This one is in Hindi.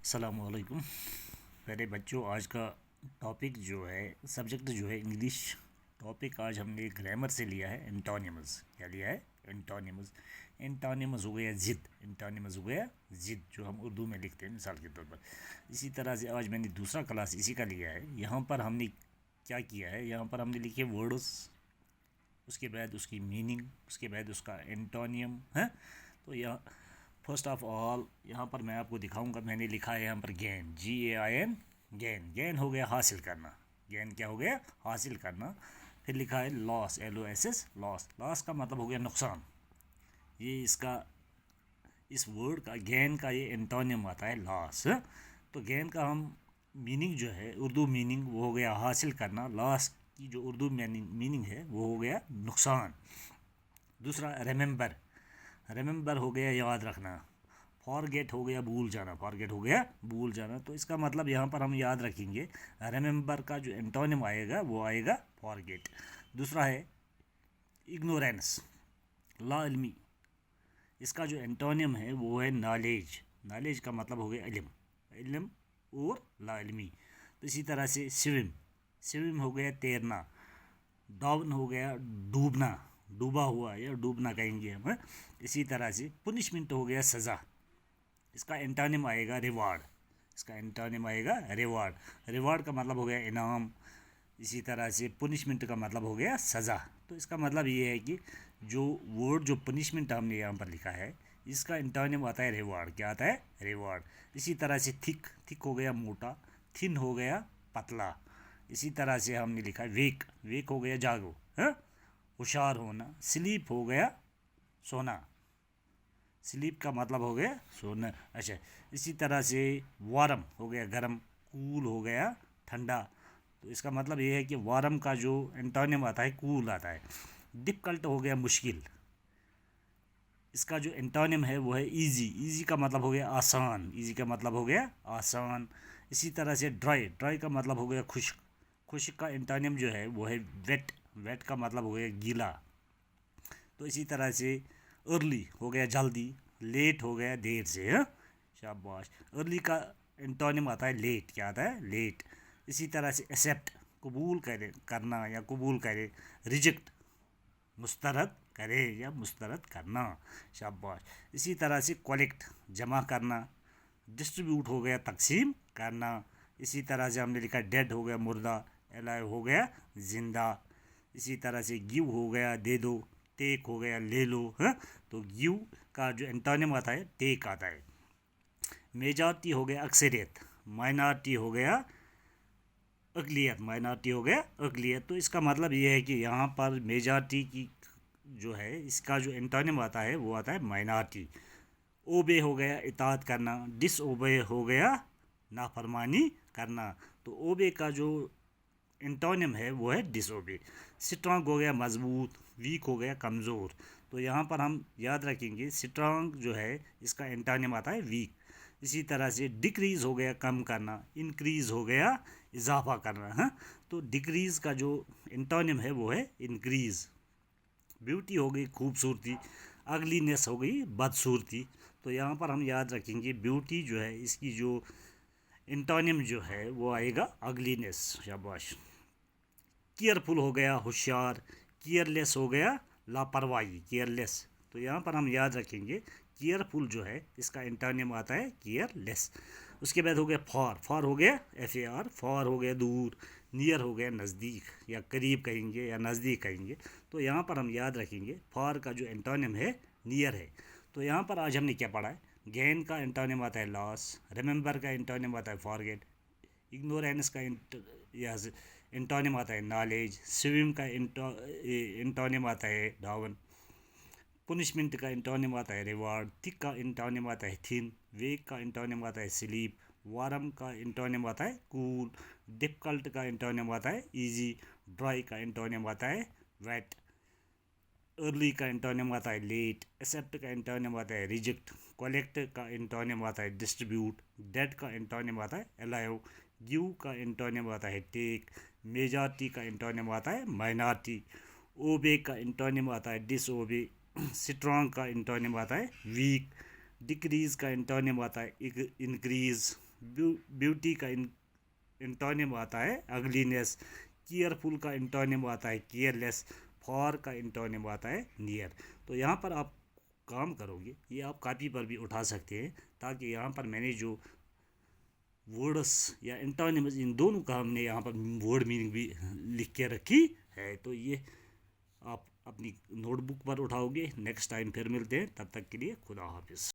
अस्सलामुअलैकुम प्यारे बच्चों। आज का टॉपिक जो है सब्जेक्ट जो है इंग्लिश टॉपिक। आज हमने ग्रामर से लिया है एंटोनिमस। क्या लिया है? एंटोनिमस। एंटोनिमस हो गया ज़िद। एंटोनिमस हो गया ज़िद, जो हम उर्दू में लिखते हैं मिसाल के तौर पर। इसी तरह से आज मैंने दूसरा क्लास इसी का लिया है। यहाँ पर हमने क्या किया है, यहाँ पर हमने लिखे वर्ड्स, उसके बाद उसकी मीनिंग, उसके बाद उसका एंटोनियम है। तो यहाँ फर्स्ट ऑफ ऑल यहाँ पर मैं आपको दिखाऊंगा। मैंने लिखा है यहाँ पर गेन, GAIN, गेन। गेन हो गया हासिल करना। गेन क्या हो गया? हासिल करना। फिर लिखा है लॉस, LOSS, लॉस। लॉस का मतलब हो गया नुकसान। ये इसका इस वर्ड का गेन का ये एंटोनियम आता है लॉस। तो गेन का हम मीनिंग जो है उर्दू मीनिंग वो हो गया हासिल करना। लॉस की जो उर्दू मीनिंग है वो हो गया नुकसान। दूसरा रिमेंबर, रिमेंबर हो गया याद रखना। फॉरगेट हो गया भूल जाना, फॉरगेट हो गया भूल जाना। तो इसका मतलब यहाँ पर हम याद रखेंगे रिमेंबर का जो एंटोनिम आएगा वो आएगा फॉरगेट। दूसरा है इग्नोरेंस, लाइल्मी। इसका जो एंटोनियम है वो है नॉलेज। नॉलेज का मतलब हो गया इल्म, इल्म और लाइल्मी। तो इसी तरह से स्विम, स्विम हो गया तैरना। डाउन हो गया डूबना, डूबा हुआ या डूबना कहेंगे हम। इसी तरह से पुनिशमेंट हो गया सज़ा। इसका एंटोनिम आएगा रिवार्ड। इसका एंटोनिम आएगा रिवार्ड। रिवार्ड का मतलब हो गया इनाम। इसी तरह से पुनिशमेंट का मतलब हो गया सज़ा। तो इसका मतलब ये है कि जो वर्ड जो पनिशमेंट हमने यहाँ पर लिखा है इसका एंटोनिम आता है रिवार्ड। क्या आता है? रिवार्ड। इसी तरह से थिक, थिक हो गया मोटा। थिन हो गया पतला। इसी तरह से हमने लिखा है वेक, वेक हो गया जागो, है होशियार होना। स्लीप हो गया सोना, स्लीप का मतलब हो गया सोना। अच्छा, इसी तरह से वारम हो गया गर्म, कूल हो गया ठंडा। तो इसका मतलब ये है कि वारम का जो एंटोनियम आता है कूल आता है। डिफ़िकल्ट हो गया मुश्किल। इसका जो एंटोनियम है वो है इजी। इजी का मतलब हो गया आसान, इजी का मतलब हो गया आसान। इसी तरह से ड्राई, ड्राई का मतलब हो गया खुश्क। खुश्क का एंटोनियम जो है वो है वेट, वेट का मतलब हो गया गीला। तो इसी तरह से अर्ली हो गया जल्दी, लेट हो गया देर से, हाँ शाबाश। अर्ली का एंटोनिम आता है लेट। क्या आता है? लेट। इसी तरह से एक्सेप्ट, कबूल करे, करना या कबूल करे। रिजेक्ट, मुस्तरद करे या मुस्तरद करना, शाबाश। इसी तरह से कलेक्ट, जमा करना। डिस्ट्रीब्यूट हो गया तकसीम करना। इसी तरह से हमने लिखा डेड हो गया मुर्दा, अलाइव हो गया जिंदा। इसी तरह से गिव हो गया दे दो, टेक हो गया ले लो, है। तो गिव का जो एंटोनिम आता है टेक आता है। मेजॉरिटी हो गया अक्सरियत, माइनॉरिटी हो गया अकलियत, माइनॉरिटी हो गया अकलियत। तो इसका मतलब ये है कि यहाँ पर मेजॉरिटी की जो है इसका जो एंटोनिम आता है वो आता है माइनॉरिटी। ओबे हो गया इताअत करना, डिसओबे हो गया नाफरमानी करना। तो ओबे का जो एंटोनिम है वो है डिसओबे। स्ट्रांग हो गया मजबूत, वीक हो गया कमज़ोर। तो यहाँ पर हम याद रखेंगे स्ट्रांग जो है इसका एंटोनिम आता है वीक। इसी तरह से डिक्रीज़ हो गया कम करना, इंक्रीज़ हो गया इजाफा करना, हाँ। तो डिक्रीज़ का जो एंटोनिम है वो है इंक्रीज़। ब्यूटी हो गई खूबसूरती, अगलीनेस हो गई बदसूरती। तो यहाँ पर हम याद रखेंगे ब्यूटी जो है इसकी जो एंटोनिम जो है वो आएगा अगलीनेस, शाबाश। केयरफुल हो गया होशियार, केयरलेस हो गया लापरवाही, केयरलेस। तो यहाँ पर हम याद रखेंगे केयरफुल जो है इसका एंटोनिम आता है केयरलेस। उसके बाद हो गया फॉर, फॉर हो गया FAR, फॉर हो गया दूर। नियर हो गया नज़दीक या करीब कहेंगे या नज़दीक कहेंगे। तो यहाँ पर हम याद रखेंगे फॉर का जो एंटोनिम है नियर है। तो यहाँ पर आज हमने क्या पढ़ा है? गेन का एंटोनिम आता है लॉस, रिमेंबर का एंटोनिम आता है फॉरगेट, इग्नोरेंस का एंटोनिम आता है नॉलेज, स्विम का एंटोनिम आता है डाउन, पुनिशमेंट का एंटोनिम आता है रिवार्ड, थिक का एंटोनिम आता है थिन, वेक का एंटोनिम आता है स्लीप, वारम का एंटोनिम आता है कूल, डिफ़िकल्ट का एंटोनिम आता है इजी, ड्राई का एंटोनिम आता है वेट, अर्ली का एंटोनिम आता है लेट, एक्सेप्ट का एंटोनिम आता है रिजेक्ट, कलेक्ट का एंटोनिम आता है डिस्ट्रीब्यूट, डेड का एंटोनिम आता है अलाइव, गिव का एंटोनिम आता है टेक, मेजॉरिटी का एंटोनिम आता है माइनॉरिटी, ओबे का एंटोनिम आता है डिसओबे, स्ट्रॉन्ग का एंटोनिम आता है वीक, डिक्रीज का एंटोनिम आता है इंक्रीज, ब्यूटी का इंटोनिम आता है अगलीनेस, केयरफुल का इंटोनिम आता है केयरलेस, फॉर का इंटोनिम आता है नियर। तो यहाँ पर आप काम करोगे, ये आप कॉपी पर भी उठा सकते हैं, ताकि यहाँ पर मैंने जो वर्ड्स या इंटोनिम्स इन दोनों का हमने यहाँ पर वर्ड मीनिंग भी लिख के रखी है। तो ये आप अपनी नोटबुक पर उठाओगे। नेक्स्ट टाइम फिर मिलते हैं, तब तक के लिए खुदा हाफिज़।